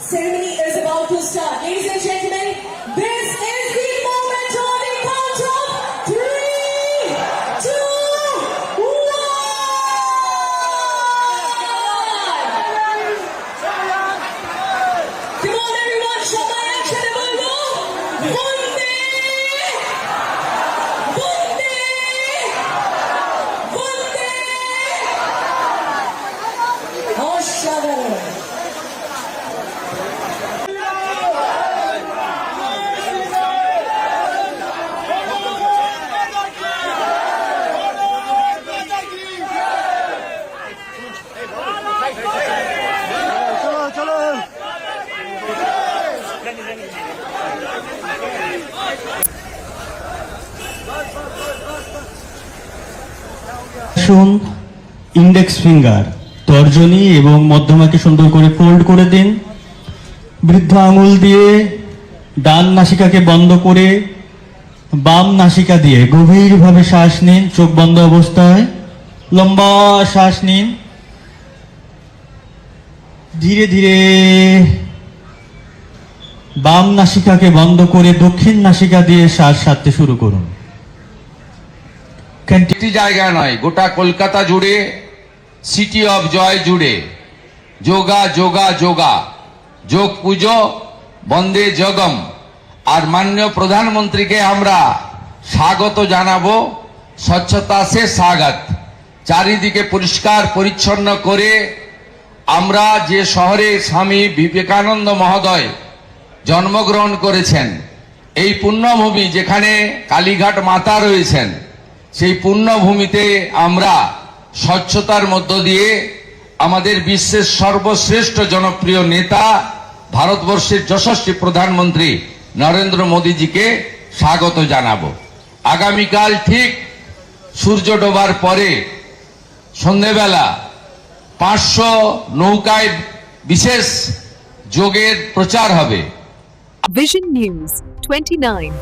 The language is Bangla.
ceremony is about to start. Ladies and gentlemen, this is the moment on the count of 3, 2, 1. Come on, everyone, show my action and Bongo. Vande, Vande, Vande. Oshavar. Index finger তর্জনী এবং মধ্যমাকে সুন্দর করে ফোল্ড করে দিন। বৃদ্ধ আঙুল দিয়ে ডান নাসিকাকে বন্ধ করে বাম নাসিকা দিয়ে গভীরভাবে শ্বাস নিন। চোখ বন্ধ অবস্থায় লম্বা শ্বাস নিন। ধীরে ধীরে বাম নাসিকাকে বন্ধ করে দক্ষিণ নাসিকা দিয়ে শ্বাস ছাড়তে শুরু করুন। একটি জায়গা নয়, গোটা কলকাতা জুড়ে, সিটি অফ জয় জুড়ে যোগা যোগা যোগা, যোগ পুজো বন্দে জগম। আর মাননীয় প্রধানমন্ত্রীকে আমরা স্বাগত জানাবো। স্বচ্ছতা সে স্বাগত। চারিদিকে পরিষ্কার পরিচ্ছন্ন করে আমরা যে শহরে স্বামী বিবেকানন্দ মহোদয় জন্মগ্রহণ করেছেন, এই পুণ্যভূমি যেখানে কালীঘাট মাতা রয়েছেন, সেই পুণ্যভূমিতে আমরা স্বচ্ছতার মধ্য দিয়ে আমাদের বিশ্বের সর্বশ্রেষ্ঠ জনপ্রিয় নেতা ভারতবর্ষের যশস্বী প্রধানমন্ত্রী নরেন্দ্র মোদীজিকে স্বাগত জানাবো। আগামীকাল ঠিক সূর্য ডোবার পরে সন্ধেবেলা 500 নৌকায় বিশেষ যোগের প্রচার হবে। Vision News 29